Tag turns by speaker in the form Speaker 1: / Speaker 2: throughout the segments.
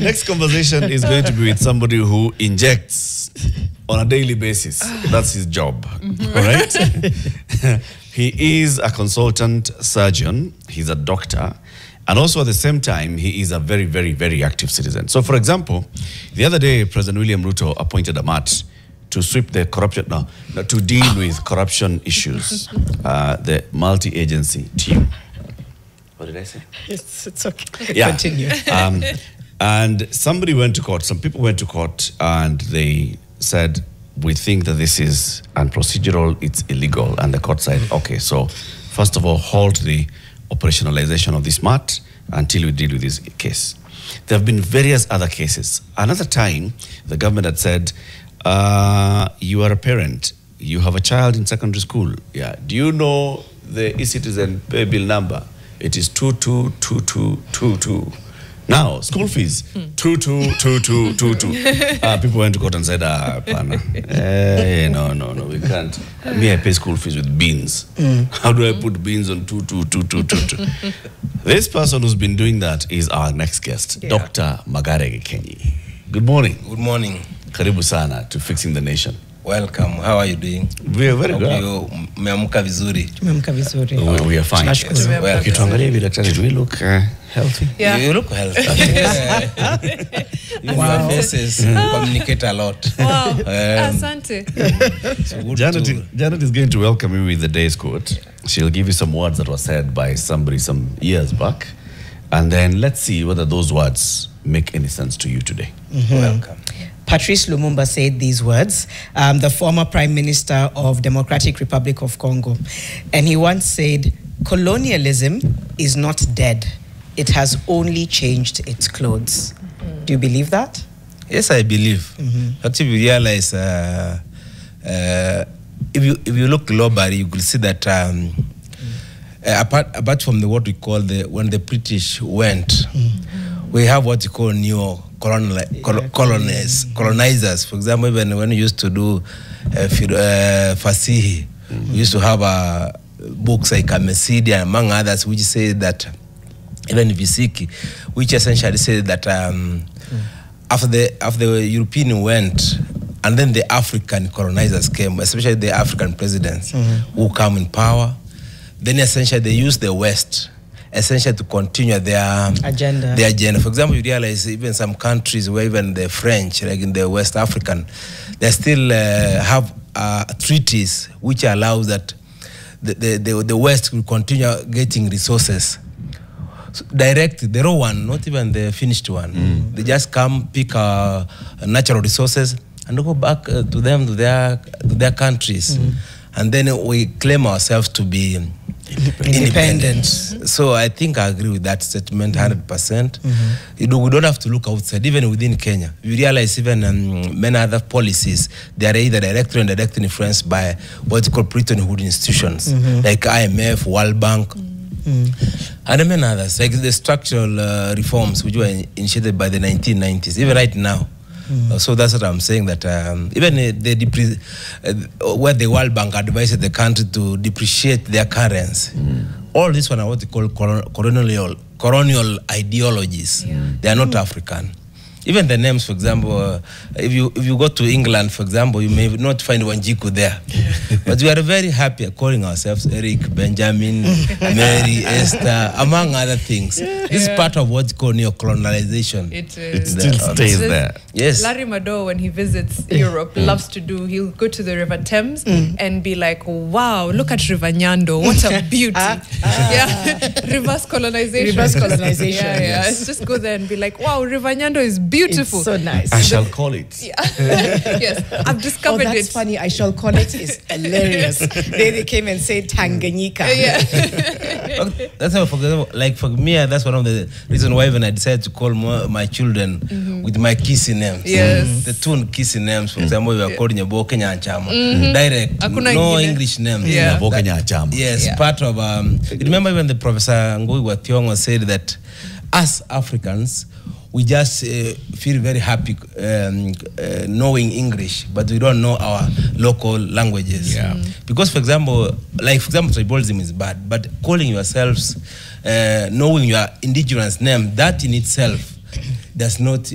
Speaker 1: Next conversation is going to be with somebody who injects on a daily basis. That's his job, all right? He is a consultant surgeon. He's a doctor. And also at the same time, he is a very, very, very active citizen. So for example, the other day, President William Ruto appointed a MAT to sweep the corruption, to deal with corruption issues, the multi-agency team. What did I say?
Speaker 2: It's okay.
Speaker 1: Yeah.
Speaker 2: Continue.
Speaker 1: And somebody went to court, some people went to court, and they said, we think that this is unprocedural, it's illegal. And the court said, okay, so first of all, halt the operationalization of this MAT until we deal with this case. There have been various other cases. Another time, the government had said, you are a parent, you have a child in secondary school. Yeah. Do you know the e-citizen pay bill number? It is 222222. Now, school fees, 222222. People went to court and said, no, we can't. Me, I pay school fees with beans. How do I put beans on 222222? This person who's been doing that is our next guest, Dr. Magare Gikenyi. Good morning.
Speaker 3: Good morning.
Speaker 1: Karibu sana to Fixing the Nation.
Speaker 3: Welcome. How are you doing?
Speaker 1: We are very good.
Speaker 3: Umeamka vizuri.
Speaker 1: We are fine. Do we look healthy?
Speaker 2: Yeah.
Speaker 3: You look healthy. Your faces communicate a lot.
Speaker 2: Wow. Asante.
Speaker 1: Janet is going to welcome you with the day's quote. She'll give you some words that were said by somebody some years back. And then let's see whether those words make any sense to you today.
Speaker 3: Welcome.
Speaker 2: Patrice Lumumba said these words, the former Prime Minister of Democratic Republic of Congo. And he once said, colonialism is not dead. It has only changed its clothes. Do you believe that?
Speaker 3: Yes, I believe. Actually, we realize if you look globally, you could see that apart from what we call when the British went, we have what you call colonizers. For example, even when we used to do Fasihi, we used to have books like Mesidi and among others, which say that, even Visiki, which essentially said that after the European went, and then the African colonizers came, especially the African presidents who come in power, then essentially they used the West essentially to continue their agenda. For example, you realize even some countries where even the French, like in the West African, they still have treaties which allows that the West will continue getting resources. So direct, the raw one, not even the finished one. They just come pick natural resources and go back to them, to their countries. And then we claim ourselves to be independent. So I think I agree with that statement 100%. We don't have to look outside, even within Kenya. We realize even many other policies, they are either directly or indirectly influenced by what you call Bretton Woods institutions, like IMF, World Bank, and many others, like the structural reforms which were initiated by the 1990s, even right now. So that's what I'm saying, that even where the World Bank advised the country to depreciate their currency, all this one are what they call colonial ideologies. They are not African. Even the names, for example, if you go to England, for example, you may not find Wanjiku there. But we are very happy calling ourselves Eric, Benjamin, Mary, Esther, among other things. This is part of what's called neocolonialization.
Speaker 1: It still stays there.
Speaker 4: Yes. Larry Madowo, when he visits Europe, loves to do, he'll go to the River Thames and be like, wow, look at River Nyando, what a beauty. Reverse colonization.
Speaker 1: Yes.
Speaker 4: Just go there and be like, wow, River Nyando is beautiful.
Speaker 2: It's so nice.
Speaker 1: I shall call it.
Speaker 4: Yes, I've discovered
Speaker 2: that's funny. I shall call it is hilarious. They came and said Tanganyika.
Speaker 3: That's how, for me, that's one of the reasons why even I decided to call my children with my kissy names.
Speaker 4: Yes.
Speaker 3: The two kissy names, for example, we are called Nyaboke Nyanchama. Direct, no English names.
Speaker 1: Nyaboke Nyanchama.
Speaker 3: Yes, part of, remember when the Professor Ngui Wathiongo said that as Africans, we just feel very happy knowing English, but we don't know our local languages. Because, for example, tribalism is bad, but calling yourselves knowing your indigenous name, that in itself does not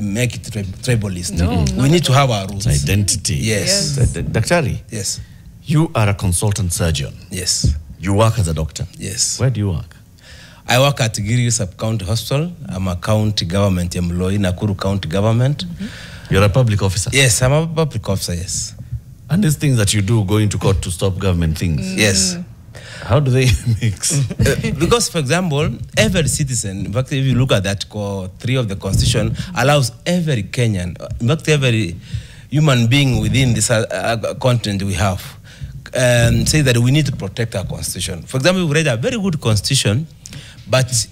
Speaker 3: make it tribalist.
Speaker 4: No,
Speaker 3: we need to have our roots.
Speaker 1: It's identity.
Speaker 3: Yes.
Speaker 1: Daktari,
Speaker 3: Yes.
Speaker 1: you are a consultant surgeon.
Speaker 3: Yes.
Speaker 1: You work as a doctor.
Speaker 3: Yes.
Speaker 1: Where do you work?
Speaker 3: I work at Giri Sub-County Hospital. I'm a county government employee, Nakuru County Government.
Speaker 1: You're a public officer.
Speaker 3: Yes, I'm a public officer, yes.
Speaker 1: And these things that you do, going to court to stop government things.
Speaker 3: Yes.
Speaker 1: How do they mix?
Speaker 3: Because, for example, every citizen, in fact, if you look at Article 3 of the Constitution, allows every Kenyan, in fact, every human being within this continent we have, say that we need to protect our Constitution. For example, we read a very good Constitution, but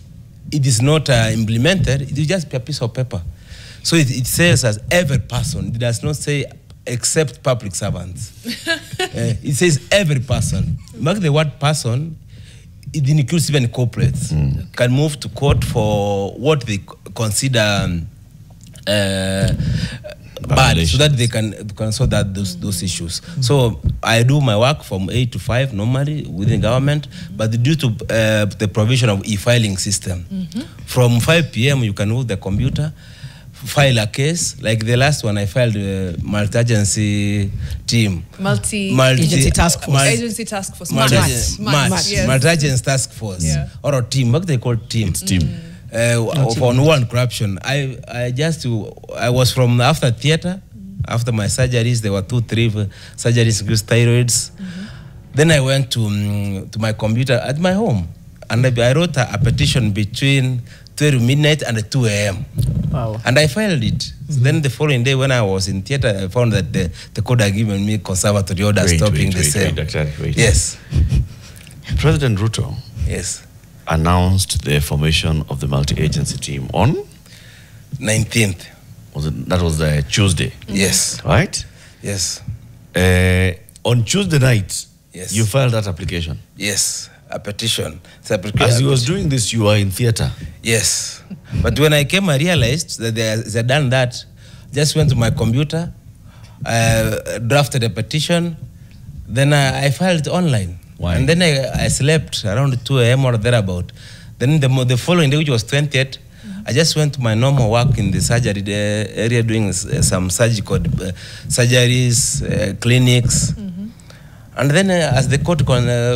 Speaker 3: it is not implemented. It is just a piece of paper. So it says as every person. It does not say except public servants. It says every person. Mark the word person, it includes even corporates. Can move to court for what they consider bad, so that they can sort out those issues. So I do my work from 8 to 5 normally within government, but due to the provision of e-filing system, from 5 p.m. you can move the computer, file a case. Like the last one, I filed a multi-agency team.
Speaker 2: Multi-agency task force.
Speaker 4: Agency task force.
Speaker 3: Multi-agency task force.
Speaker 4: Yeah.
Speaker 3: Or a team. What they call team.
Speaker 1: It's team.
Speaker 3: On one corruption. I was from after theater, after my surgeries, there were 2-3 surgeries, thyroids. Then I went to my computer at my home, and I wrote a petition between 12 midnight and 2 a.m.
Speaker 2: Wow.
Speaker 3: And I filed it. So then the following day when I was in theater, I found that the court had given me conservatory order stopping the same.
Speaker 1: Wait.
Speaker 3: Yes.
Speaker 1: President Ruto
Speaker 3: Yes.
Speaker 1: announced the formation of the multi-agency team on
Speaker 3: 19th.
Speaker 1: that was the Tuesday.
Speaker 3: Yes.
Speaker 1: Right?
Speaker 3: Yes.
Speaker 1: On Tuesday night,
Speaker 3: Yes.
Speaker 1: you filed that application.
Speaker 3: Yes. A petition.
Speaker 1: As you was doing this, you were in theater.
Speaker 3: Yes. But when I came, I realized that they had done that. Just went to my computer, drafted a petition, then I filed it online.
Speaker 1: Why?
Speaker 3: And then I slept around 2 a.m. or thereabout. Then the following day, which was 20th, I just went to my normal work in the surgery area, doing some surgical surgeries, clinics. And then as the court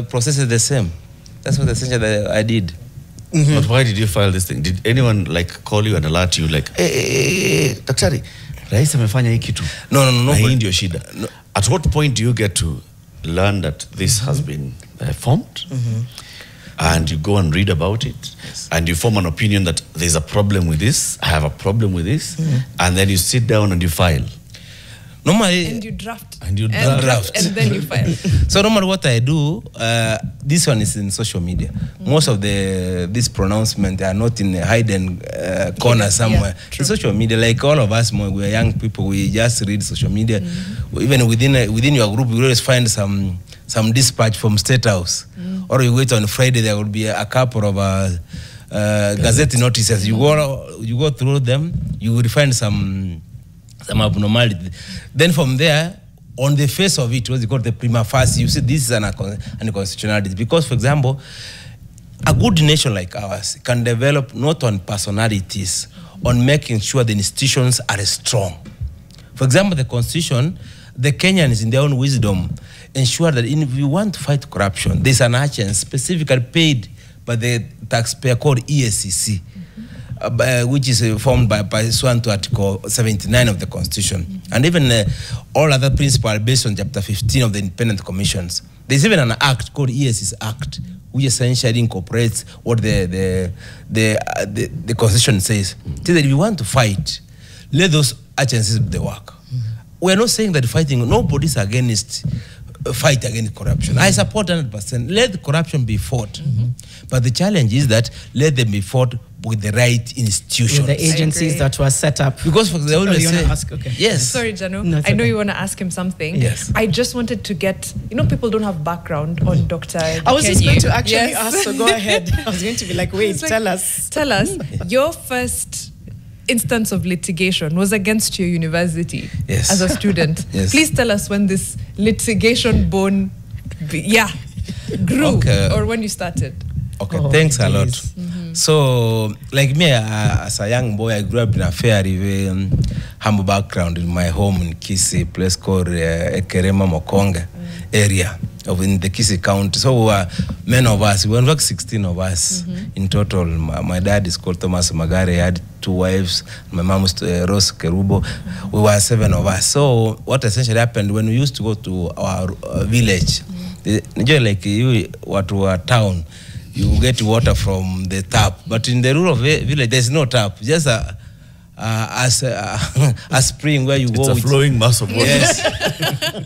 Speaker 3: processes the same. That's what essentially I did.
Speaker 1: But why did you file this thing? Did anyone call you and alert you hey, daktari, rais amefanya hii kitu?
Speaker 3: No.
Speaker 1: Na hii ndio shida. No. At what point do you get to learn that this has been formed? And you go and read about it, and you form an opinion that there's a problem with this, I have a problem with this, and then you sit down and you file.
Speaker 3: Normally,
Speaker 4: And you draft.
Speaker 1: And you draft.
Speaker 4: And then you file.
Speaker 3: So normally what I do, this one is in social media. Most of these pronouncements are not in a hidden corner somewhere. In social media, like all of us, we are young people, we just read social media. Even within your group, you always find some dispatch from State House. Or you wait on Friday, there will be a couple of gazette notices. You go through them, you will find some abnormality. Then from there, on the face of it, what's called the prima facie, you see this is an unconstitutionality. Because, for example, a good nation like ours can develop not on personalities, on making sure the institutions are strong. For example, the Constitution, the Kenyans in their own wisdom ensure that if we want to fight corruption, there's an agent specifically paid by the taxpayer called ESCC. Which is formed by pursuant to Article 79 of the Constitution. And even all other principles based on Chapter 15 of the Independent Commissions. There's even an act called ESC's Act, which essentially incorporates what the Constitution says. It says that if you want to fight, let those agencies do the work. We're not saying that fighting, nobody's against fight against corruption. I support 100%. Let the corruption be fought. But the challenge is that let them be fought with the right institutions.
Speaker 2: With the agencies that were set up.
Speaker 3: Because for the
Speaker 2: you want to ask? Okay.
Speaker 3: Yes.
Speaker 4: Sorry, Janu.
Speaker 2: No,
Speaker 4: I know
Speaker 2: okay.
Speaker 4: you want to ask him something.
Speaker 3: Yes.
Speaker 4: I just wanted to get, people don't have background on Dr.
Speaker 2: I was just
Speaker 4: Gikenyi.
Speaker 2: going to actually
Speaker 4: Yes.
Speaker 2: ask, so go ahead. I was going to be like, wait,
Speaker 4: It's like,
Speaker 2: tell us.
Speaker 4: Tell us, your first instance of litigation was against your university
Speaker 3: Yes.
Speaker 4: as a student.
Speaker 3: Yes.
Speaker 4: Please tell us when this litigation bone grew,
Speaker 3: Okay.
Speaker 4: or when you started.
Speaker 3: Okay, thanks a lot. So, like me, as a young boy, I grew up in a very humble background in my home in Kisii, place called Ekerema Mokonge area in the Kisii County. So, many of us, we were like 16 of us in total. My dad is called Thomas Magare. He had 2 wives. My mom was Rose Kerubo. We were 7 of us. So, what essentially happened when we used to go to our village, like you, what were town, you get water from the tap, but in the rural village there's no tap, just a spring where you go.
Speaker 1: It's a flowing mass of water.
Speaker 3: Yes.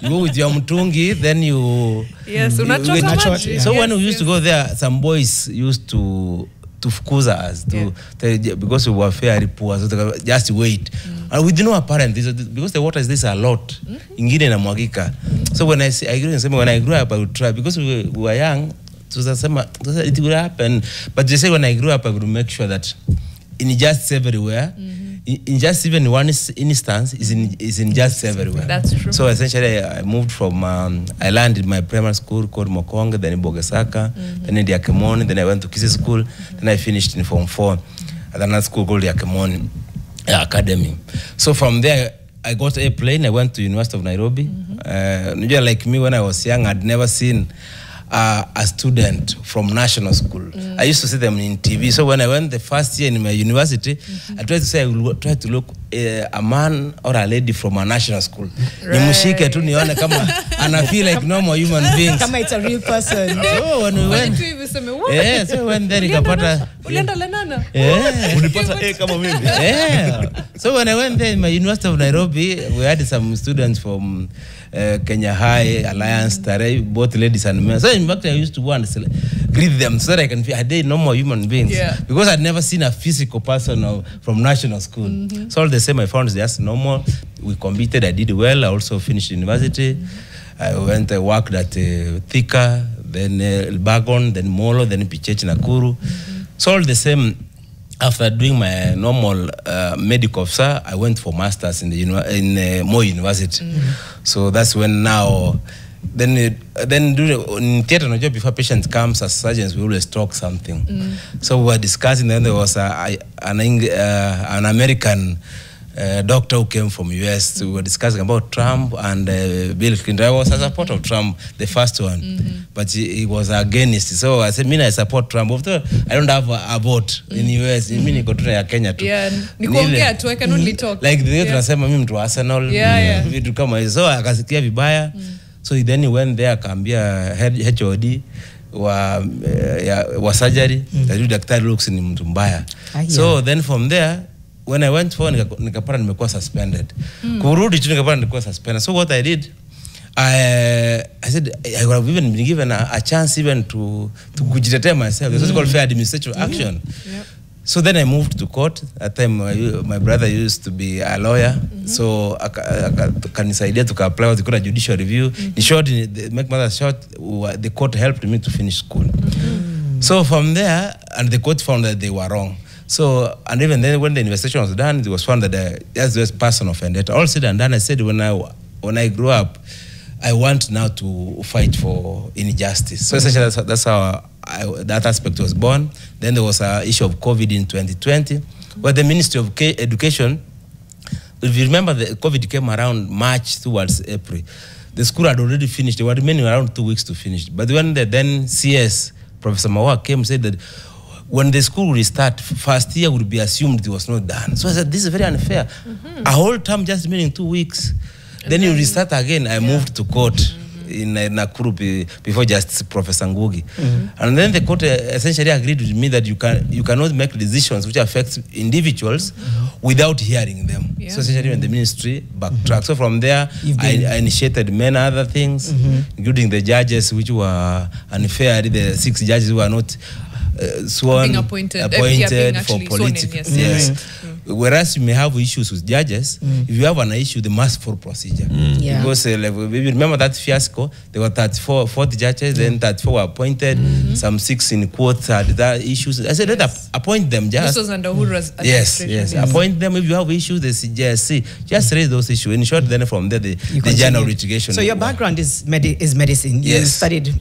Speaker 3: You go with your mtungi, then you.
Speaker 4: Yes,
Speaker 3: you
Speaker 4: get
Speaker 3: yeah. So when we used to go there, some boys used to fukuza us because we were fairly poor, so they just wait. And we didn't know apparent because the water is this a lot. Ingine na mwagika. So when I grew up, I would try because we were young. So it will happen. But they say when I grew up, I would make sure that in just everywhere, in just even one instance, is in just everywhere.
Speaker 4: That's true.
Speaker 3: So essentially, I moved from, I landed my primary school called Mokonge, then in Bogesaka, then in Gikenyi, then I went to Kisii school, then I finished in Form 4 at another school called Gikenyi Academy. So from there, I got a plane, I went to University of Nairobi. Like me, when I was young, I'd never seen a student from national school. I used to see them in TV. So when I went the first year in my university, I tried to say I will try to look a man or a lady from a national school. Nimushike tu nione kama ana feel like normal human beings.
Speaker 2: Kama it's a real person.
Speaker 3: So when we went, yeah, so when then nikapata
Speaker 1: Unipata kama mimi.
Speaker 3: Yeah. So when I went there in my University of Nairobi, we had some students from Kenya High, Alliance, Tare, both ladies and men. So in fact, I used to go and greet them so that I can feel, are they normal human beings?
Speaker 4: Yeah.
Speaker 3: Because I'd never seen a physical person from national school. So all the same, I found just normal. We competed, I did well. I also finished university. I went, I worked at Thika, then Elbagon, then Molo, then Pichechi Nakuru. So all the same, after doing my normal medical officer, I went for masters in the Moi University. So that's when now, then in theater, before patients comes as surgeons, we always talk something. So we were discussing. Then there was an American doctor who came from US. We were discussing about Trump and Bill Clinton. I was a supporter of Trump, the first one, but he was against. So I said, I support Trump. Although I don't have a vote in US. I go to Kenya too.
Speaker 4: Yeah, I can only talk.
Speaker 3: Like the other tunasema mimi mtu Arsenal. Vitu kama hizo. So akasikia vibaya. So then he went there akaambia HOD wa surgery. That daktari looks ni mtu mbaya. So then from there, when I went for nikapata nimekuwa suspended. Kurudi tu nikapata nimekuwa suspended. So what I did, I said I would have even been given a chance even to kujitetea myself. This is called fair administrative action. So then I moved to court. At the time, my brother used to be a lawyer. So kanisaidia to apply what they call a judicial review. In short, make matter short, the court helped me to finish school. So from there, and the court found that they were wrong. So, and even then when the investigation was done, it was found that there was person of vendetta. All said and done, I said when I grew up, I want now to fight for injustice. So essentially that's how that aspect was born. Then there was an issue of COVID in 2020, where the Ministry of Education, if you remember, the COVID came around March towards April. The school had already finished. They were remaining around 2 weeks to finish. But when the then CS, Professor Mawa, came and said that when the school will restart, first year would be assumed it was not done. So I said, this is very unfair. A whole term just meaning 2 weeks. Then you restart again. I moved to court in Nakuru before Justice Professor Ngugi. And then the court essentially agreed with me that you cannot make decisions which affect individuals without hearing them. So essentially when the ministry backtracked. So from there, I initiated many other things, including the judges which were unfair, the 6 judges who were not sworn,
Speaker 4: being appointed
Speaker 3: for politics.
Speaker 4: Yes.
Speaker 3: Whereas you may have issues with judges, if you have an issue, they must follow procedure. Because like, remember that fiasco, there were 40 judges, then 34 were appointed, some 6 in quotes had that issues. I said, let appoint them just.
Speaker 4: This was under Uhura's administration.
Speaker 3: Yes. Appoint them. If you have issues, the CJSC, just raise those issues. In short, then from there, the general litigation.
Speaker 2: So your background is medicine. You studied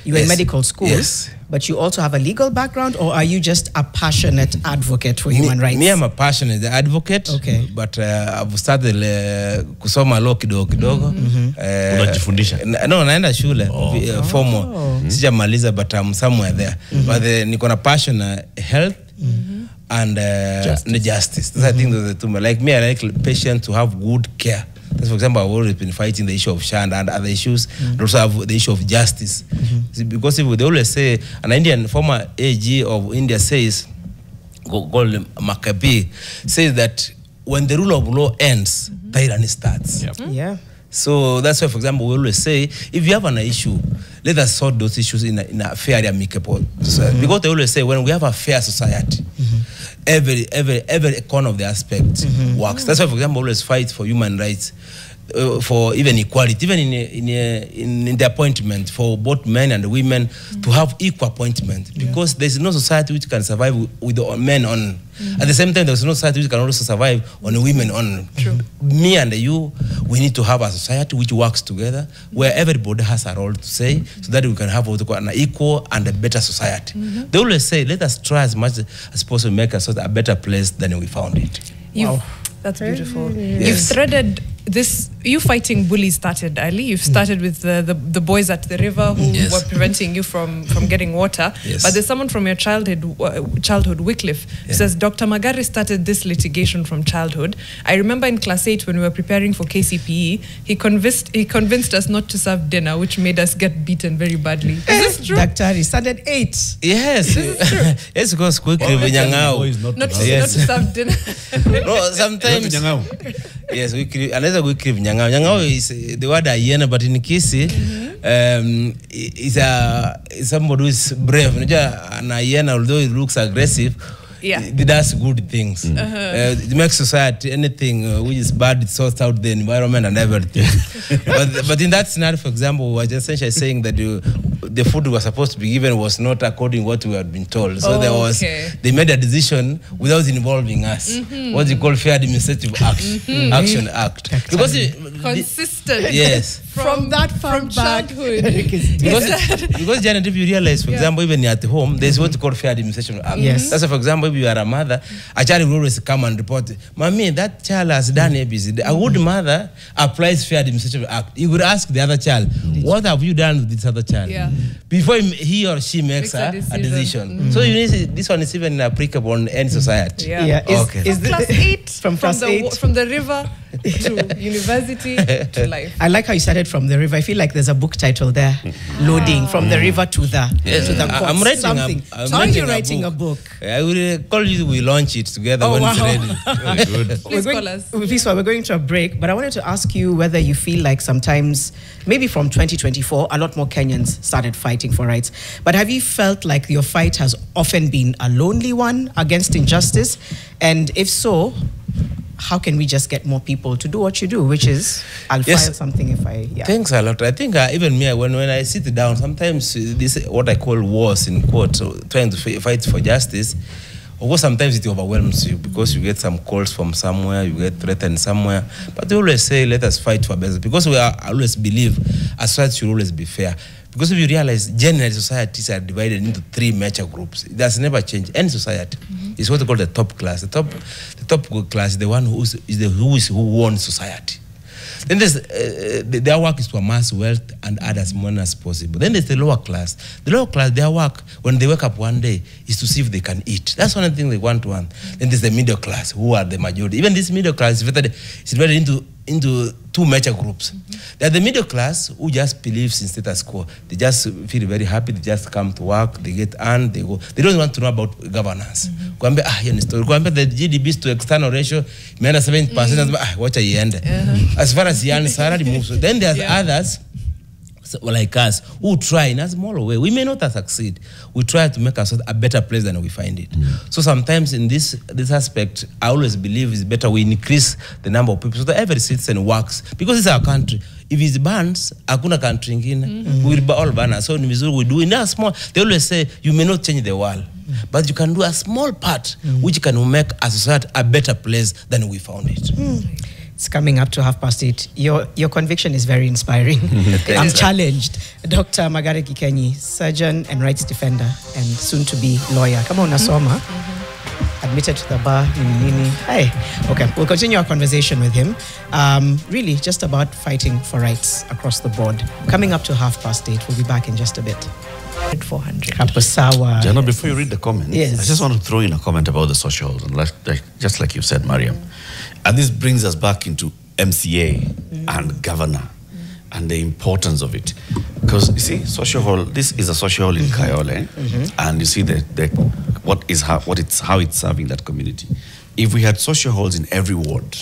Speaker 2: You were in
Speaker 3: Yes.
Speaker 2: medical school,
Speaker 3: Yes.
Speaker 2: but you also have a legal background, or are you just a passionate advocate for human rights?
Speaker 3: Me, I'm a passionate advocate.
Speaker 2: Okay.
Speaker 3: But I've started kusoma law kidogo.
Speaker 1: Unajifundisha?
Speaker 3: No, naenda shule formal. Sijamaliza, but I'm somewhere there. But niko na passion health and justice. That's I think those are the two. Like me, I like patients to have good care. That's, for example, I've always been fighting the issue of Shand and other issues, and also have the issue of justice. Because if they always say, an Indian former AG of India says, called Magare, says that when the rule of law ends, tyranny starts.
Speaker 2: Yeah.
Speaker 3: So that's why, for example, we always say, if you have an issue, let us sort those issues in a fair and amicable society. Because they always say, when we have a fair society, every corner of the aspect works. That's why, for example, we always fight for human rights, for even equality, even in the appointment, for both men and women to have equal appointment. Because there's no society which can survive with the men on. At the same time, there's no society which can also survive on the women on.
Speaker 4: True.
Speaker 3: Me and you, we need to have a society which works together, where everybody has a role to say, so that we can have an equal and a better society. They always say, let us try as much as possible to make a better place than we found it.
Speaker 4: That's beautiful. You've threaded this. You fighting bullies started early. You've started with the boys at the river who were preventing you from getting water.
Speaker 3: Yes.
Speaker 4: But there's someone from your childhood, Wycliffe, who says Dr. Magare started this litigation from childhood. I remember in class 8 when we were preparing for KCPE, he convinced us not to serve dinner, which made us get beaten very badly. Is this true?
Speaker 2: Daktari started 8.
Speaker 3: Yes. Yes, because quickly we
Speaker 4: Not to serve dinner.
Speaker 3: No, sometimes. Yes, another Wycliffe Nyangao. Nyangao is the word hyena, but in Kisi, is somebody who is brave. An hyena, although it looks aggressive, it does good things. It makes society, anything which is bad, it sorts out the environment and everything. but in that scenario, for example, we were just essentially saying that the food we were supposed to be given was not according to what we had been told. So they made a decision without involving us. What you call fair administrative action act. Because
Speaker 4: consistent.
Speaker 3: Yes.
Speaker 4: From childhood.
Speaker 3: because Janet, if you realize, for example, even at home, there's what you call fair administration act.
Speaker 2: Yes.
Speaker 3: That's why, for example, if you are a mother, a child will always come and report, Mommy, that child has done ABC. A good mother applies fair administration act. You would ask the other child, what have you done with this other child?
Speaker 4: Yeah.
Speaker 3: Before he or she makes a decision. So you need, this one is even applicable in any society.
Speaker 4: Yeah.
Speaker 2: Is
Speaker 4: from class 8,
Speaker 2: from class 8,
Speaker 4: from the river to university to life.
Speaker 2: I like how you started from the river. I feel like there's a book title there, loading from the river to the court.
Speaker 3: I'm writing
Speaker 2: something.
Speaker 3: I'm
Speaker 2: Are you writing a book?
Speaker 3: I will call you. We launch it together when it's ready.
Speaker 1: Very good.
Speaker 4: Please call us.
Speaker 2: Please, we're going to a break, but I wanted to ask you whether you feel like sometimes, maybe from 2024, a lot more Kenyans started fighting for rights. But have you felt like your fight has often been a lonely one against injustice? And if so, how can we just get more people to do what you do, which is, I'll file something if I... Yeah.
Speaker 3: Thanks a lot. I think even me, when I sit down, sometimes this what I call wars in court, so trying to fight for justice, of course, sometimes it overwhelms you because you get some calls from somewhere, you get threatened somewhere. But they always say, let us fight for business. Because we always believe a society should always be fair. Because if you realize, generally, societies are divided into 3 major groups. It has never changed. Any society is what they call the top class. The top class is the one who owns society. Then there's their work is to amass wealth and add as much as possible. Then there's the lower class. The lower class, their work, when they wake up one day, is to see if they can eat. That's one of the things they want to earn. Then there's the middle class, who are the majority. Even this middle class is divided into 2 major groups. They're the middle class who just believes in status quo. They just feel very happy. They just come to work. They get earned. They go. They don't want to know about governance. The GDP to external ratio, 70%. Watch a end. As far as the earned salary moves. Then there's others like us who try in a small way. We may not succeed. We try to make ourselves a better place than we find it. So sometimes in this aspect, I always believe it's better we increase the number of people so that every citizen works. Because it's our country. If it's bans, hakuna country ingine. We will all ban. So we do in a small. They always say you may not change the world, but you can do a small part which can make a society a better place than we found it.
Speaker 2: It's coming up to 8:30. Your conviction is very inspiring. I'm challenged. Dr. Magare Gikenyi, surgeon and rights defender, and soon to be lawyer. Come on, Nasoma. Admitted to the bar. Hey, okay. We'll continue our conversation with him. Really, just about fighting for rights across the board. Coming up to 8:30. We'll be back in just a bit.
Speaker 4: 400.
Speaker 2: Kapasawa.
Speaker 1: Jana, before you read the comment,
Speaker 2: Yes.
Speaker 1: I just want to throw in a comment about the social, just like you said, Mariam. And this brings us back into MCA and governor and the importance of it. Because you see, social hall, this is a social hall in Kayole, and you see how it's serving that community. If we had social halls in every ward,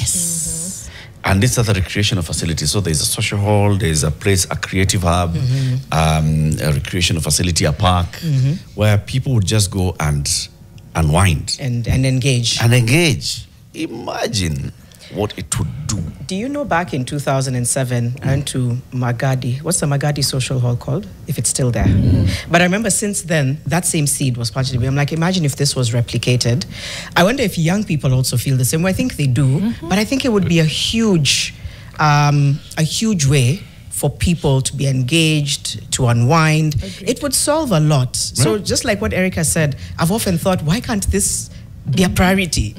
Speaker 1: and these are the recreational facilities. So there's a social hall, there's a place, a creative hub, a recreational facility, a park, where people would just go and unwind.
Speaker 2: And engage.
Speaker 1: And engage. Imagine what it would do.
Speaker 2: Do you know back in 2007, I went to Magare. What's the Magare social hall called? If it's still there. But I remember since then, that same seed was planted to me. I'm like, imagine if this was replicated. I wonder if young people also feel the same way. I think they do. But I think it would be a huge way for people to be engaged, to unwind.
Speaker 4: Agreed.
Speaker 2: It would solve a lot. So just like what Erica said, I've often thought, why can't this be a priority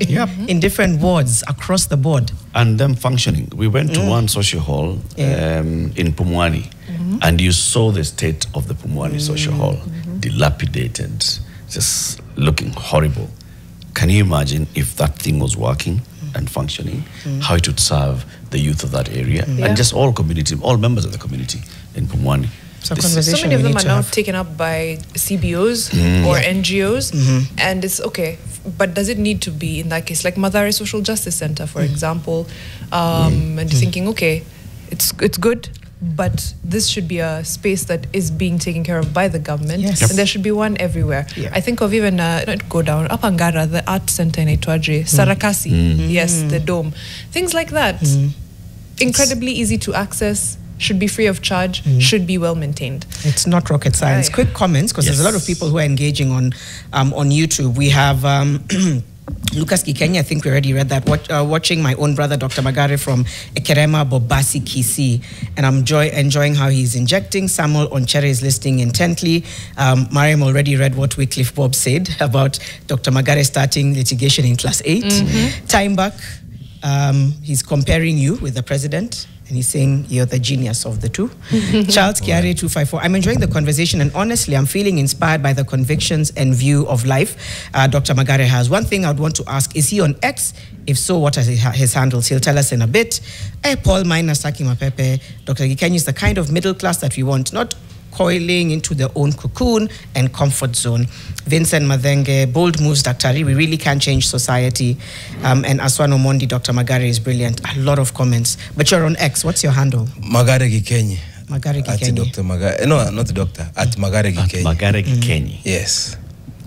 Speaker 2: in different wards across the board?
Speaker 1: And them functioning. We went to one social hall in Pumwani, and you saw the state of the Pumwani social hall, dilapidated, just looking horrible. Can you imagine if that thing was working and functioning, how it would serve the youth of that area and just all community, all members of the community in Pumwani?
Speaker 2: So
Speaker 4: So many of them are now taken up by CBOs or NGOs, and it's okay. But does it need to be in that case, like Magare Social Justice Center, for example, and thinking, okay, it's good, but this should be a space that is being taken care of by the government,
Speaker 2: Yes.
Speaker 4: and there should be one everywhere. I think of even not go down Apangara, the art center in Itwaje, Sarakasi, yes, the dome, things like that. Incredibly easy to access. Should be free of charge, should be well maintained.
Speaker 2: It's not rocket science.
Speaker 4: Right.
Speaker 2: Quick comments, because there's a lot of people who are engaging on YouTube. We have Lucas Gikenyi, I think we already read that, watching my own brother, Dr. Magare from Ekerema Bobasi Kisi, and I'm enjoying how he's injecting. Samuel Onchere is listening intently. Mariam already read what Wycliffe Bob said about Dr. Magare starting litigation in class 8. Time back, he's comparing you with the president, and he's saying you're the genius of the two. Charles Kiare 254. I'm enjoying the conversation, and honestly, I'm feeling inspired by the convictions and view of life Dr. Magare has. One thing I'd want to ask, is he on X? If so, what are his handles? He'll tell us in a bit. Paul Minor Saki Mapepe. Dr. Gikenyi is the kind of middle class that we want, not coiling into their own cocoon and comfort zone. Vincent Madenge, bold moves, Daktari. We really can change society. And Aswan Omondi, Dr. Magare is brilliant. A lot of comments. But you're on X. What's your handle?
Speaker 3: Magare Gikenyi.
Speaker 2: Magare
Speaker 3: At
Speaker 2: Gikenyi.
Speaker 3: Dr. Magare. No, not the doctor. At Magare Gikenyi.
Speaker 1: Magare Gikenyi.
Speaker 3: Yes.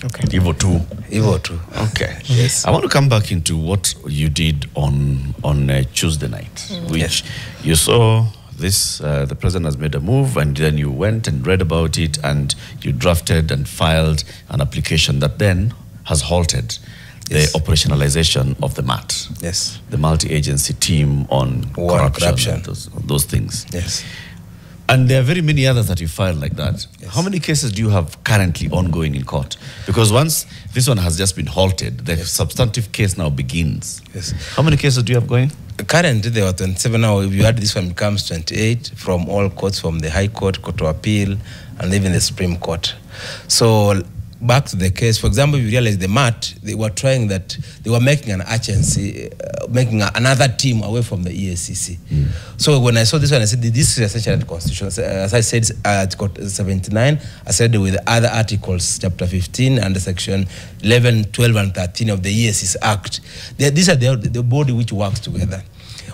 Speaker 2: Okay.
Speaker 1: Evo 2.
Speaker 3: Evo too.
Speaker 1: Okay.
Speaker 3: Yes.
Speaker 1: I want to come back into what you did on Tuesday night, which you saw this, the president has made a move, and then you went and read about it, and you drafted and filed an application that then has halted the operationalization of the MAT, the multi-agency team on corruption. Those things.
Speaker 3: Yes.
Speaker 1: And there are very many others that you filed like that.
Speaker 3: Yes.
Speaker 1: How many cases do you have currently ongoing in court? Because once this one has just been halted, the substantive case now begins.
Speaker 3: Yes.
Speaker 1: How many cases do you have going?
Speaker 3: Currently, there are 27 now. If you add this one, it becomes 28 from all courts, from the High Court, Court of Appeal, and even the Supreme Court. So, back to the case, for example, you realize the MAT, they were trying that, they were making an agency, making another team away from the EACC. So when I saw this one, I said, this is essentially anti-constitutional. As I said, Article 79, I said with other articles, Chapter 15 and Section 11, 12, and 13 of the EACC Act. These are the body which works together.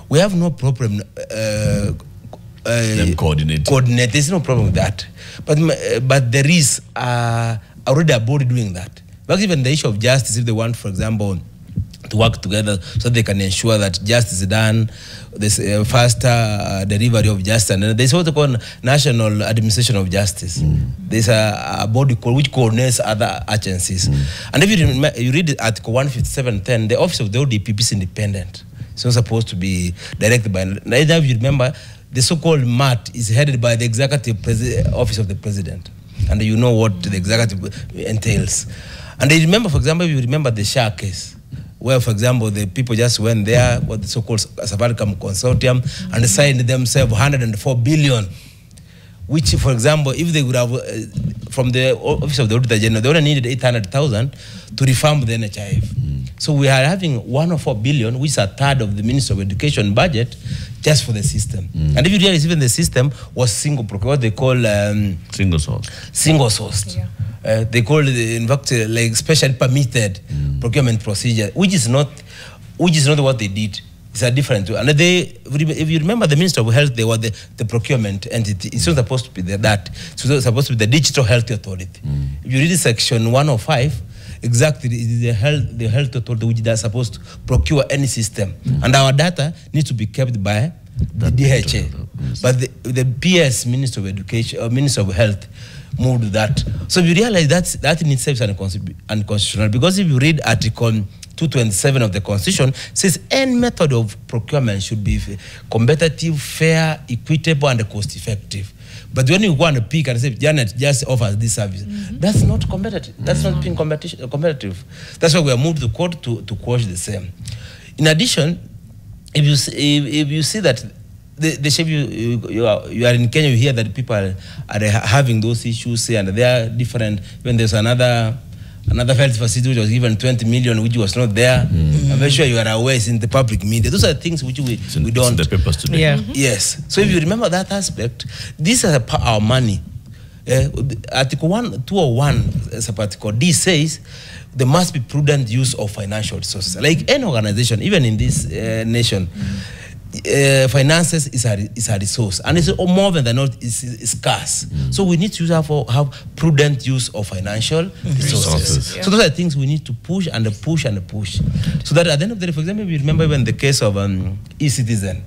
Speaker 3: We have no problem
Speaker 1: Them coordinate.
Speaker 3: There's no problem with that. But there is already a body doing that. But even the issue of justice, if they want, for example, to work together so they can ensure that justice is done, there's faster delivery of justice, and there's what they call National Administration of Justice. There's a body which coordinates other agencies. And if you read Article 157.10, the Office of the ODPP is independent. It's not supposed to be directed by. Neither if you remember, the so-called MAT is headed by the executive office of the president, and you know what the executive entails. And I remember, for example, if you remember the Shah case, where, for example, the people just went there, what the so-called Safaricom Consortium, and signed themselves 104 billion, which, for example, if they would have, from the Office of the Auditor General, they only needed 800,000 to reform the NHIF. So we are having 104 billion, which is a third of the Ministry of Education budget, just for the system. And if you realize, even the system was single procure, what they call
Speaker 1: single source.
Speaker 3: Single sourced. Yeah. They call it, in fact, like special permitted procurement procedure, which is not what they did. It's a different. And if you remember, the Minister of Health, they were the procurement entity. It's not supposed to be that. It's supposed to be the Digital Health Authority. If you read Section 105, exactly, the health authority which is supposed to procure any system, and our data needs to be kept by the DHA. But the PS, Minister of Education or Minister of Health, moved that. So we realize that in itself is unconstitutional, because if you read Article 227 of the Constitution, says any method of procurement should be competitive, fair, equitable, and cost-effective. But when you go and pick and say, Janet just offers this service, that's not competitive. That's not being competitive. That's why we are moved to court to quash the same. In addition, if you see that the shape you are in Kenya, you hear that people are having those issues, and they are different. When there's another health facility which was given 20 million, which was not there. I'm very sure you are aware, it's in the public media. Those are things which we don't.
Speaker 1: It's in the papers today.
Speaker 2: Yeah.
Speaker 3: Yes. So if you remember that aspect, these are our money. Article 201, Article D says there must be prudent use of financial resources. Like any organization, even in this nation, finances is a resource, and it's more than not is scarce. So we need to have prudent use of financial resources. So those are things we need to push and push and push, so that at the end of the day, for example, if you remember even the case of e-citizen,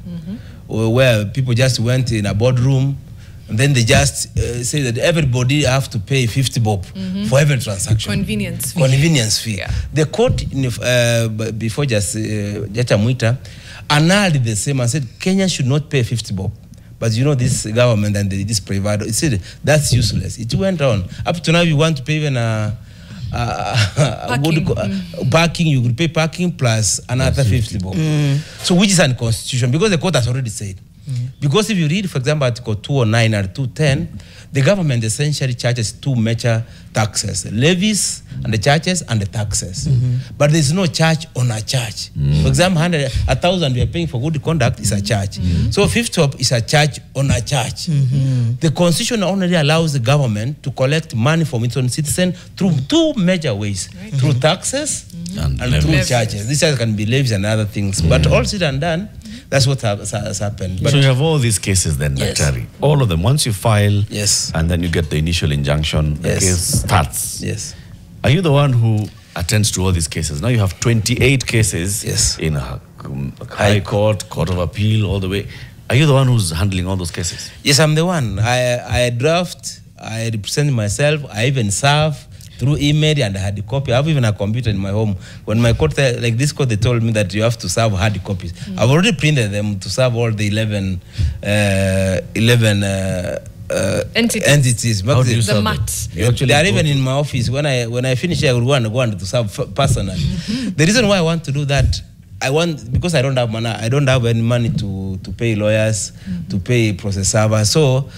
Speaker 3: where people just went in a boardroom, and then they just say that everybody have to pay 50 bob for every transaction.
Speaker 4: Convenience fee.
Speaker 3: Convenience fee. Yeah. The court, before just Muita, annulled the same and said Kenya should not pay 50 bob. But you know, this government and this provider, it said that's useless. It went on. Up to now, you want to pay even parking, you will pay parking plus another 50 bob. So which is unconstitutional, because the court has already said. Because if you read, for example, Article 209 or 210, the government essentially charges two major taxes: levies and the charges and the taxes. But there's no charge on a charge. For example, 1,000 we are paying for good conduct is a charge. So 50 is a charge on a charge. The Constitution only allows the government to collect money from its own citizens through two major ways: through taxes and through charges. These can be levies and other things. But all said and done, that's what has happened. But
Speaker 1: so you have all these cases then, Daktari. All of them. Once you file, and then you get the initial injunction, the case starts.
Speaker 3: Yes.
Speaker 1: Are you the one who attends to all these cases? Now you have 28 cases in a High Court, Court of Appeal, all the way. Are you the one who's handling all those cases?
Speaker 3: Yes, I'm the one. I draft, I represent myself, I even serve through email, and I had a copy. I have even a computer in my home. When my court, like this court, they told me that you have to serve hard copies. I've already printed them to serve all the 11 entities.
Speaker 4: But the MAT.
Speaker 3: They are even in my office. When I finish here, I will go on to serve personally. The reason why I want to do that, because I don't have money. I don't have any money to pay lawyers, to pay process servers. So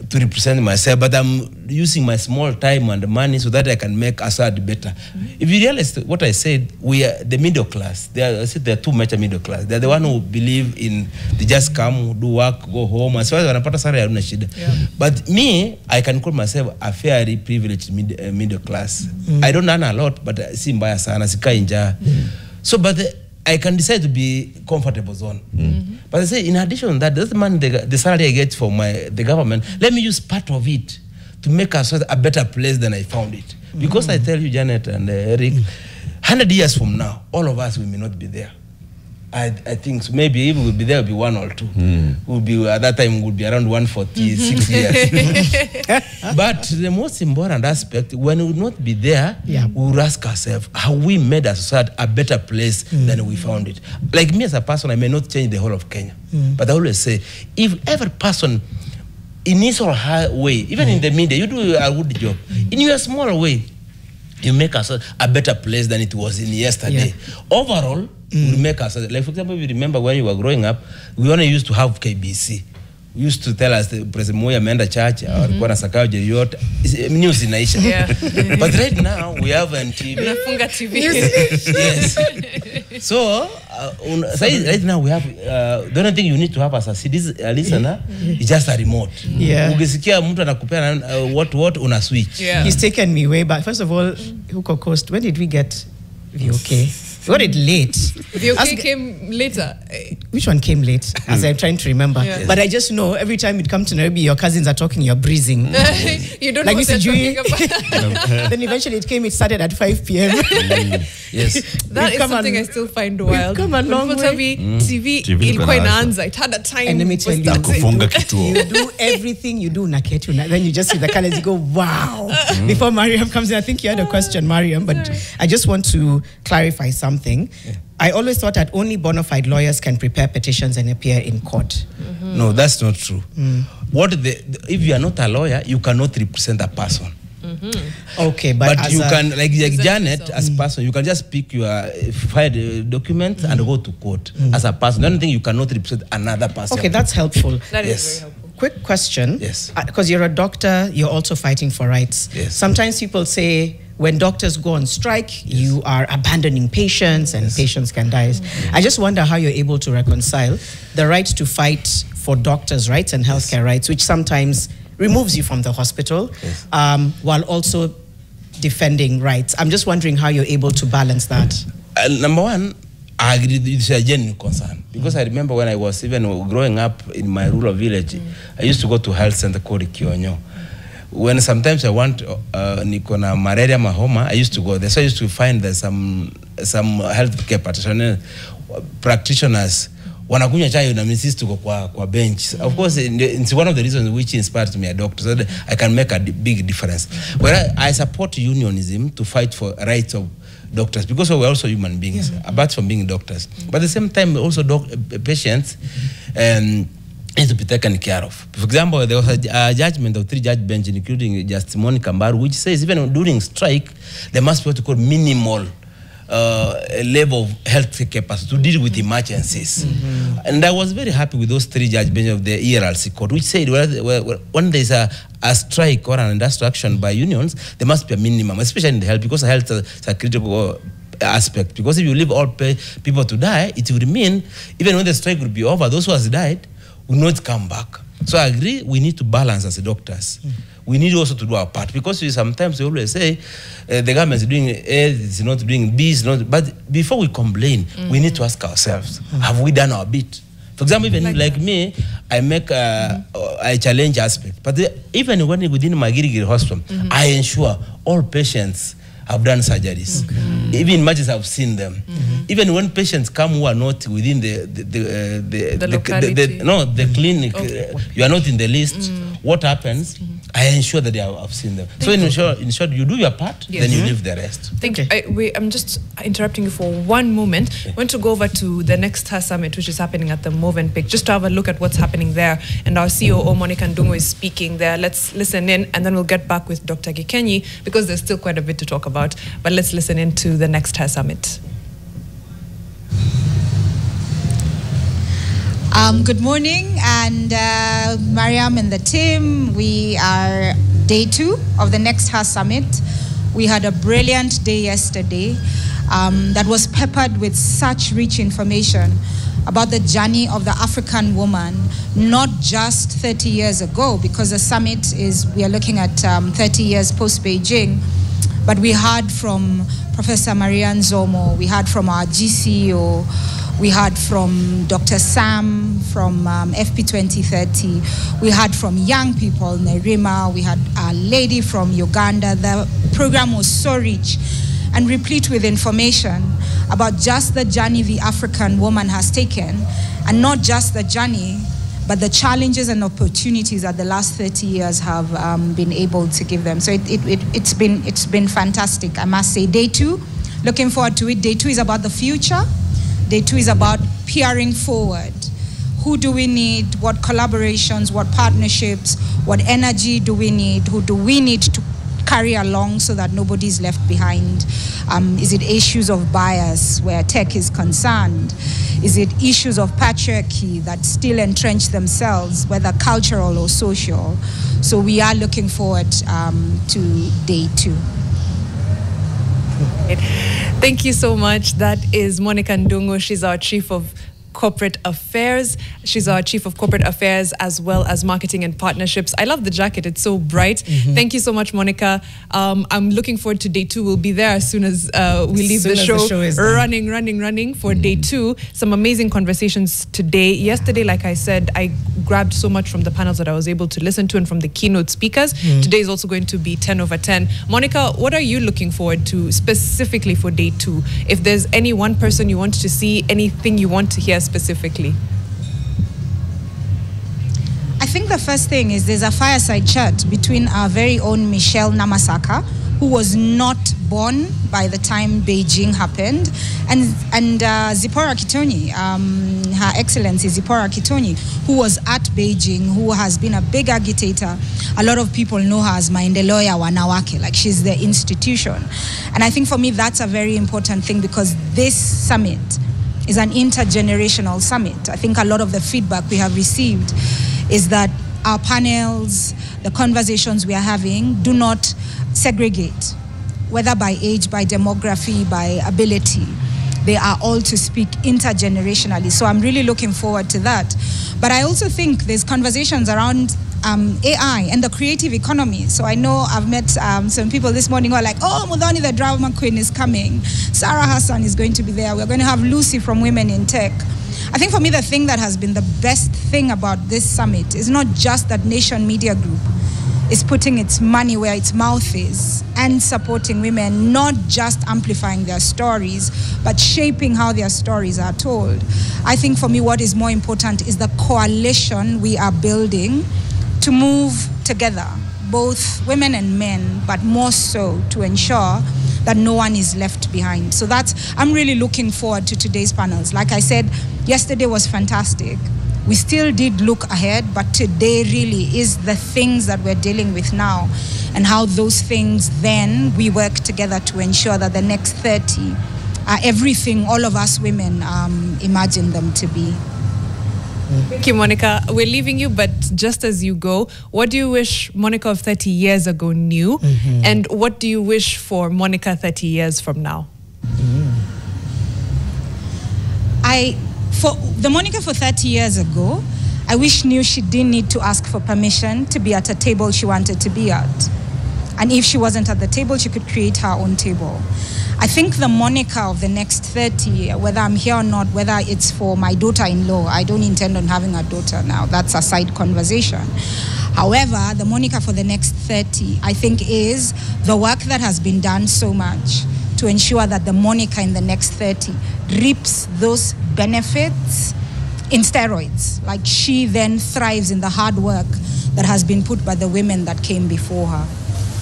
Speaker 3: to represent myself, but I'm using my small time and money so that I can make Assad better. If you realize what I said, we are the middle class. I said there are two major middle class. They're the one who believe in they just come, do work, go home. As far as wanapata sare haruna shida. But me, I can call myself a fairly privileged middle class. I don't earn a lot, but si mbaya sana, sikai njaa. So, but I can decide to be comfortable zone. But I say, in addition to that, that's the money, the salary I get from the government, let me use part of it to make us a better place than I found it. Because I tell you, Janet and Eric, 100 years from now, all of us, we may not be there. I think so. Maybe if we will be there, will be 1 or 2. Will be at that time would be around 146 years. But the most important aspect, when we will not be there, we will ask ourselves, how we made our society a better place than we found it. Like me as a person, I may not change the whole of Kenya, but I always say, if every person in his or her way, even in the media, you do a good job. In your small way, you make us a better place than it was in yesterday. Overall, we make us, like for example, if you remember when you were growing up, we only used to have KBC. We used to tell us the President Moya ameenda church or kuna sakao jeyote news inaisha. But right now we have NTV.
Speaker 4: Nafunga TV.
Speaker 3: Yes. So right now we have the only thing you need to have as a listener is just a remote. Ukisikia mtu anakupea what una switch.
Speaker 2: He's taken me way back. First of all, Huko Coast, when did we get VOK? We got it late.
Speaker 4: VOK came later.
Speaker 2: Which one came late? As I'm trying to remember. But I just know every time you come to Nairobi, your cousins are talking, you're breathing.
Speaker 4: You don't
Speaker 2: like
Speaker 4: know what they're talking about.
Speaker 2: Then eventually it started at 5 p.m.
Speaker 3: Yes.
Speaker 4: That is something I still find wild.
Speaker 2: Come a long way.
Speaker 4: Tell me, TV ilikuwa inaanza. It had a time.
Speaker 2: And let me tell you, you do everything you do naketu. Then you just see the colors, you go, wow. Before Mariam comes in, I think you had a question, Mariam, but I just want to clarify something. I always thought that only bona fide lawyers can prepare petitions and appear in court.
Speaker 3: No, that's not true. If you are not a lawyer, you cannot represent a person.
Speaker 2: Okay,
Speaker 3: but you can, like Janet, as a person, you can just pick your filed document and go to court as a person. The only thing you cannot represent another person.
Speaker 2: Okay, that's helpful.
Speaker 4: That is very helpful.
Speaker 2: Quick question.
Speaker 3: Yes.
Speaker 2: Because you're a doctor, you're also fighting for rights.
Speaker 3: Yes.
Speaker 2: Sometimes people say, when doctors go on strike, you are abandoning patients and patients can die. I just wonder how you're able to reconcile the right to fight for doctors' rights and healthcare rights, which sometimes removes you from the hospital, while also defending rights. I'm just wondering how you're able to balance that.
Speaker 3: Number one, I agree it's a genuine concern. Because I remember when I was even growing up in my rural village, I used to go to health center called Kionyo. When sometimes I want nikona malaria mahoma, I used to go there. So I used to find that some healthcare practitioners wanakunywa chai na mimi tuko kwa bench. Of course, it's one of the reasons which inspired me a doctor, so that I can make a big difference. Where I support unionism to fight for rights of doctors, because we're also human beings, apart from being doctors. But at the same time, also patients need to be taken care of. For example, there was a judgment of 3-judge bench, including Justice Monica Mbaru, which says even during strike, there must be what you call minimal level of health capacity to deal with emergencies. And I was very happy with those 3-judge bench of the ERLC court, which said when there's a strike or an industrial action by unions, there must be a minimum, especially in the health, because health is a critical aspect. Because if you leave all people to die, it would mean even when the strike would be over, those who has died will not come back. So I agree, we need to balance as doctors. We need also to do our part, because sometimes we always say the government is doing A, it's not doing B, it's not. But before we complain, we need to ask ourselves, have we done our bit? For example, even like me, I make a challenge aspect. But even when within Magare hospital, I ensure all patients have done surgeries. Even emergencies, I've seen them. Even when patients come who are not within the clinic, you are not in the list. What happens? I ensure that I've seen them. So in short, you do your part, then you leave the rest.
Speaker 4: Thank you. I'm just interrupting you for one moment. I want to go over to the next summit, which is happening at the Movenpick, just to have a look at what's happening there. And our COO, Monica Ndungu, is speaking there. Let's listen in, and then we'll get back with Dr. Gikenyi, because there's still quite a bit to talk about. But let's listen in to the next summit.
Speaker 5: Good morning, and Mariam and the team. We are day 2 of the Next Her Summit. We had a brilliant day yesterday that was peppered with such rich information about the journey of the African woman, not just 30 years ago, because the summit we are looking at 30 years post-Beijing, but we heard from Professor Marian Zomo, we heard from our GCEO, we heard from Dr. Sam from FP 2030. We heard from young people, Nerima. We had a lady from Uganda. The program was so rich. and replete with information about just the journey the African woman has taken, and not just the journey, but the challenges and opportunities that the last 30 years have been able to give them. So it's been fantastic, I must say. Day 2, looking forward to it. Day 2 is about the future. Day 2 is about peering forward. Who do we need? What collaborations? What partnerships? What energy do we need? Who do we need to carry along so that nobody's left behind? Is it issues of bias where tech is concerned? Is it issues of patriarchy that still entrench themselves, whether cultural or social? So we are looking forward to Day 2.
Speaker 4: Thank you so much. That is Monica Ndungu. She's our Chief of Corporate Affairs. She's our Chief of Corporate Affairs as well as Marketing and Partnerships. I love the jacket. It's so bright. Thank you so much, Monica. I'm looking forward to Day 2. We'll be there as soon as we leave the show. Running for Day 2. Some amazing conversations today. Yesterday, like I said, I grabbed so much from the panels that I was able to listen to and from the keynote speakers. Today is also going to be 10 over 10. Monica, what are you looking forward to specifically for Day 2? If there's any one person you want to see, anything you want to hear specifically?
Speaker 5: I think the first thing is there's a fireside chat between our very own Michelle Namasaka, who was not born by the time Beijing happened, and Zipporah Kitonyi, Her Excellency Zipporah Kitonyi, who was at Beijing, who has been a big agitator. A lot of people know her as Maendeleo ya Wanawake, like she's the institution. And I think for me that's a very important thing, because this summit is an intergenerational summit. I think a lot of the feedback we have received is that our panels, the conversations we are having, do not segregate, whether by age, by demography, by ability. They are all to speak intergenerationally. So I'm really looking forward to that. But I also think there's conversations around AI and the creative economy. So I know I've met some people this morning who are like, oh, Mudhani, the drama queen, is coming. Sarah Hassan is going to be there. We're going to have Lucy from Women in Tech. I think for me, the thing that has been the best thing about this summit is not just that Nation Media Group is putting its money where its mouth is and supporting women, not just amplifying their stories, but shaping how their stories are told. I think for me, what is more important is the coalition we are building to move together, both women and men, but more so to ensure that no one is left behind. So I'm really looking forward to today's panels. Like I said, yesterday was fantastic. We still did look ahead, but today really is the things that we're dealing with now, and how those things then we work together to ensure that the next 30 are everything all of us women imagine them to be.
Speaker 4: Thank you, Monica. We're leaving you, but just as you go, what do you wish Monica of 30 years ago knew? And what do you wish for Monica 30 years from now?
Speaker 5: For the Monica for 30 years ago, I wish knew she didn't need to ask for permission to be at a table she wanted to be at. And if she wasn't at the table, she could create her own table. I think the Monica of the next 30, whether I'm here or not, whether it's for my daughter-in-law, I don't intend on having a daughter now. That's a side conversation. However, the Monica for the next 30, I think, is the work that has been done so much to ensure that the Monica in the next 30 reaps those benefits in steroids. Like she then thrives in the hard work that has been put by the women that came before her.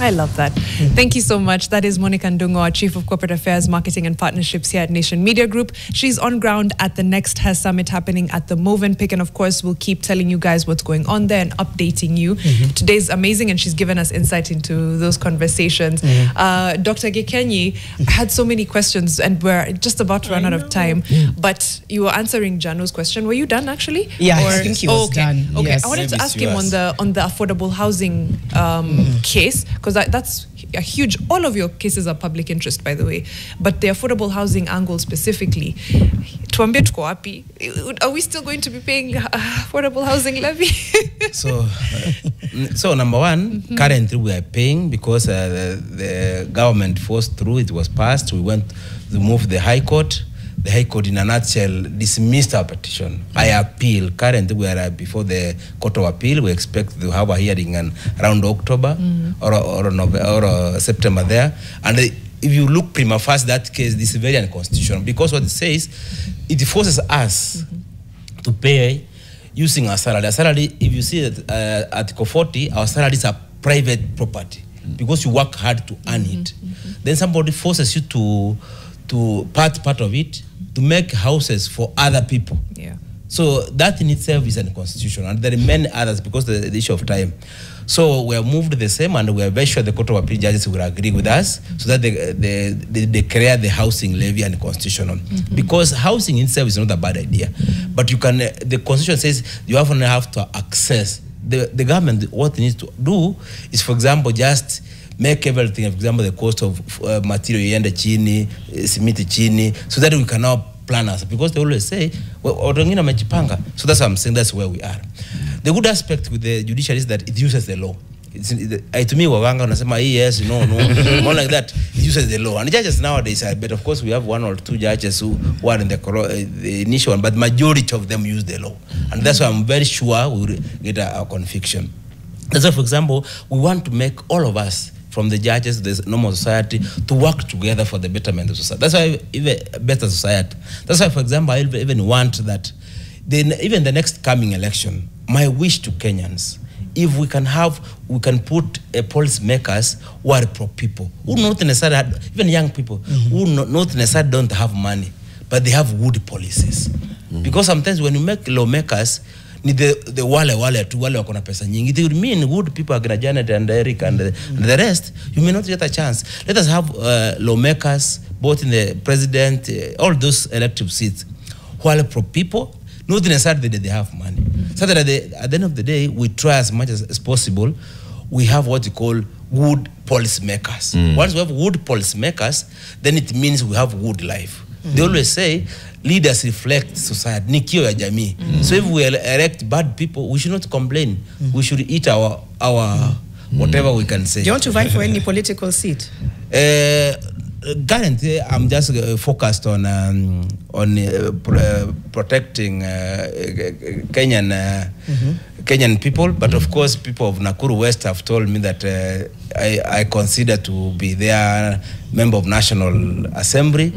Speaker 4: I love that. Thank you so much. That is Monica Ndungu, our Chief of Corporate Affairs, Marketing and Partnerships here at Nation Media Group. She's on ground at the next HES Summit happening at the Movenpick, and of course we'll keep telling you guys what's going on there and updating you. Today's amazing, and she's given us insight into those conversations. Dr. Gikenyi, I had so many questions and we're just about to run out of time, but you were answering Janu's question. Were you done actually?
Speaker 2: Yeah, I think he was done.
Speaker 4: Okay,
Speaker 2: Yes.
Speaker 4: I wanted to ask him on the affordable housing case, because that's a huge, all of your cases are public interest, by the way, but the affordable housing angle specifically, tuambie tuko wapi? Are we still going to be paying affordable housing levy?
Speaker 3: So number one, currently we are paying because the government forced through, it was passed, we went to move the High Court. The High Court, in a nutshell, dismissed our petition. I appeal. Currently, we are before the Court of Appeal. We expect to have a hearing around October or September there. And if you look prima facie that case, this is very unconstitutional, because what it says, it forces us to pay using our salary. Our salary, if you see that Article 40, our salaries are private property because you work hard to earn it. Then somebody forces you to part of it to make houses for other people.
Speaker 4: Yeah.
Speaker 3: So that in itself is unconstitutional, and there are many others because of the issue of time. So we have moved the same, and we are very sure the Court of Appeal judges will agree with us, so that they declare the housing levy unconstitutional. Because housing itself is not a bad idea, but you can. The Constitution says you often have to access. The government, what it needs to do is, for example, just make everything, for example, the cost of material iende chini, cement chini, so that we can now plan us. Because they always say, well, so that's what I'm saying, that's where we are. The good aspect with the judiciary is that it uses the law. To me, waganga unasema yes, no, more like that. It uses the law. And the judges nowadays are, but of course we have one or two judges who are in the initial one, but majority of them use the law. And that's why I'm very sure we will get a conviction. That's why, for example, we want to make all of us, from the judges, the normal society, to work together for the betterment of society. That's why even a better society. That's why, for example, I even want that even the next coming election, my wish to Kenyans, if we can put policy makers who are pro people, who not necessarily, even young people, who not necessarily don't have money, but they have good policies. Because sometimes when you make lawmakers, ni the wale wakona pesa nyingi, it would mean good people like Janet and Eric and the rest, you may not get a chance. Let us have lawmakers, both in the president, all those elective seats, who are pro people, not necessarily that they have money. So that at the end of the day, we try as much as possible, we have what you call good policy makers. Once we have good policy makers, then it means we have good life. They always say, leaders reflect society, nikio ya jamii. So if we elect bad people, we should not complain. We should eat our whatever we can say.
Speaker 2: Do you want to vie for any political seat?
Speaker 3: Currently, I'm just focused on protecting Kenyan people, but of course, people of Nakuru West have told me that I consider to be their member of National Assembly,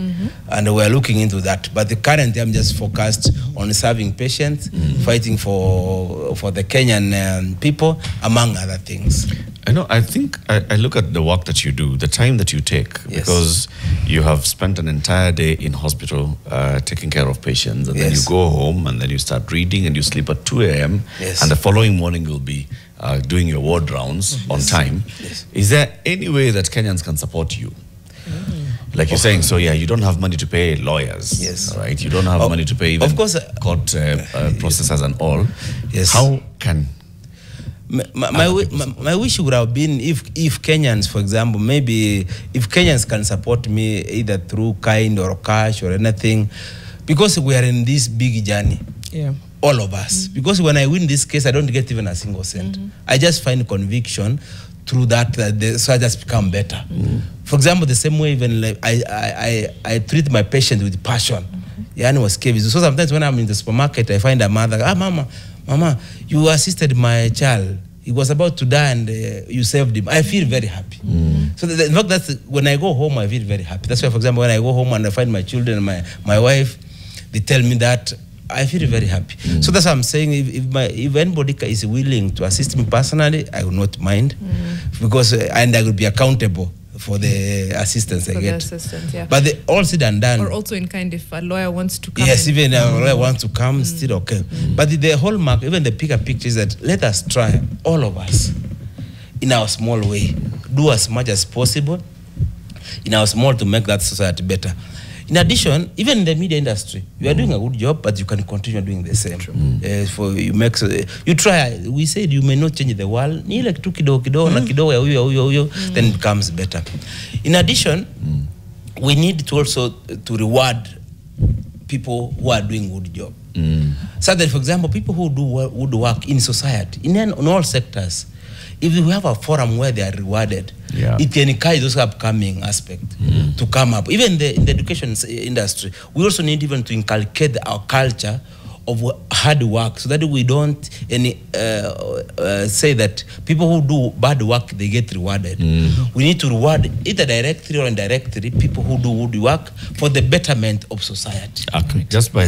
Speaker 3: and we're looking into that. But currently, I'm just focused on serving patients, fighting for the Kenyan people, among other things.
Speaker 1: I think I look at the work that you do, the time that you take, because you have spent an entire day in hospital taking care of patients, and then you go home, and then you start reading, and you sleep at 2 a.m., and the following morning you'll be doing your ward rounds on time. Is there any way that Kenyans can support you? Like you're saying, so you don't have money to pay lawyers, right? You don't have money to pay even court processors and all. How can...
Speaker 3: My wish would have been if Kenyans, for example, maybe if Kenyans can support me either through kind or cash or anything, because we are in this big journey, all of us. Because when I win this case, I don't get even a single cent. I just find conviction through that the surgeons become better. For example, the same way even like I treat my patients with passion. So sometimes when I'm in the supermarket, I find a mother, Mama, you assisted my child. He was about to die and you saved him. I feel very happy. So in fact, that's when I go home, I feel very happy. That's why, for example, when I go home and I find my children and my wife, they tell me that, I feel very happy. So that's what I'm saying. If anybody is willing to assist me personally, I will not mind, because and I will be accountable for the assistance I get. But all said and done.
Speaker 4: Or also in kind, if a lawyer wants to come.
Speaker 3: Yes, even a lawyer wants to come, still okay. But the hallmark, even the bigger picture is that let us try, all of us, in our small way, do as much as possible in our small to make that society better. In addition, even in the media industry, you are doing a good job, but you can continue doing the same. You try. We said you may not change the world. Ni like tu kidogo na kidogo ya huyo, then it becomes better. In addition, we need to also to reward people who are doing good job. So that, for example, people who do work in society, in all sectors, if we have a forum where they are rewarded, it can encourage those upcoming aspects to come up. Even in the education industry, we also need even to inculcate our culture of hard work, so that we don't say that people who do bad work, they get rewarded. We need to reward either directly or indirectly people who do good work for the betterment of society.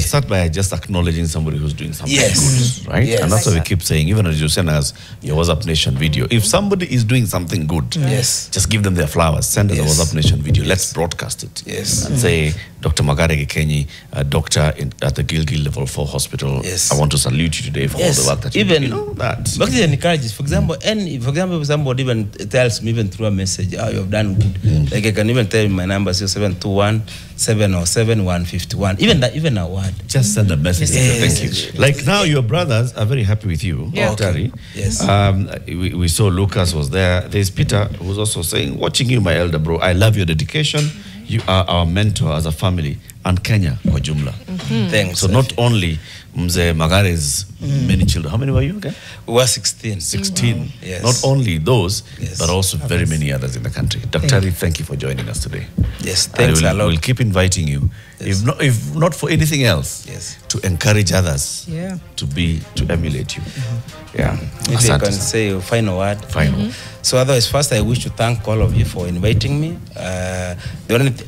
Speaker 1: Start by just acknowledging somebody who's doing something good, right?
Speaker 3: Yes.
Speaker 1: And that's what we keep saying, even as you send us your WhatsApp Nation video. If somebody is doing something good, just give them their flowers. Send us a WhatsApp Nation video. Let's broadcast it. And say, Dr. Magare Gikenyi, a doctor at the Gilgil Level 4 Hospital. I want to salute you today for all the work that you do. You know that.
Speaker 3: Because it encourages. For example, if somebody even tells me even through a message, you have done good. Like I can even tell you my number is 721-707-151. Even a word.
Speaker 1: Just send a message. Thank you. Like now, your brothers are very happy with you.
Speaker 3: Okay. Yes.
Speaker 1: We saw Lucas was there. There's Peter who's also saying, watching you, my elder bro, I love your dedication. You are our mentor as a family and Kenya kwa jumla.
Speaker 3: Thanks.
Speaker 1: So not only Mzee Magare's many children. How many were you again?
Speaker 3: We were 16.
Speaker 1: 16.
Speaker 3: Wow. Yes.
Speaker 1: Not only those, but also very many others in the country. Dr. Thank you for joining us today.
Speaker 3: Yes, thanks a lot.
Speaker 1: We'll keep inviting you, if not for anything else, to encourage others to emulate you.
Speaker 3: If I can say a final word. So otherwise, first I wish to thank all of you for inviting me.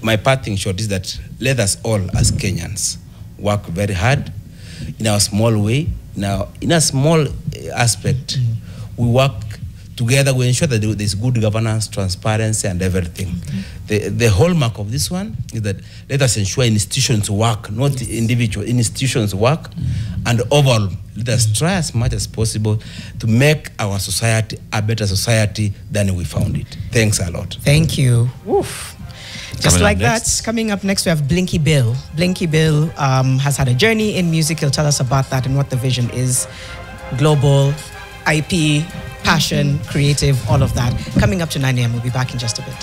Speaker 3: My parting shot is that let us all as Kenyans work very hard in our small way. Now, in a small aspect, we work together. We ensure that there is good governance, transparency, and everything. The hallmark of this one is that let us ensure institutions work, not individual institutions work, and overall, let us try as much as possible to make our society a better society than we found it. Thanks a lot.
Speaker 2: Thank you. Oof. Just like that, coming up next, we have Blinky Bill. Blinky Bill has had a journey in music. He'll tell us about that and what the vision is. Global, IP, passion, creative, all of that. Coming up to 9 a.m. We'll be back in just a bit.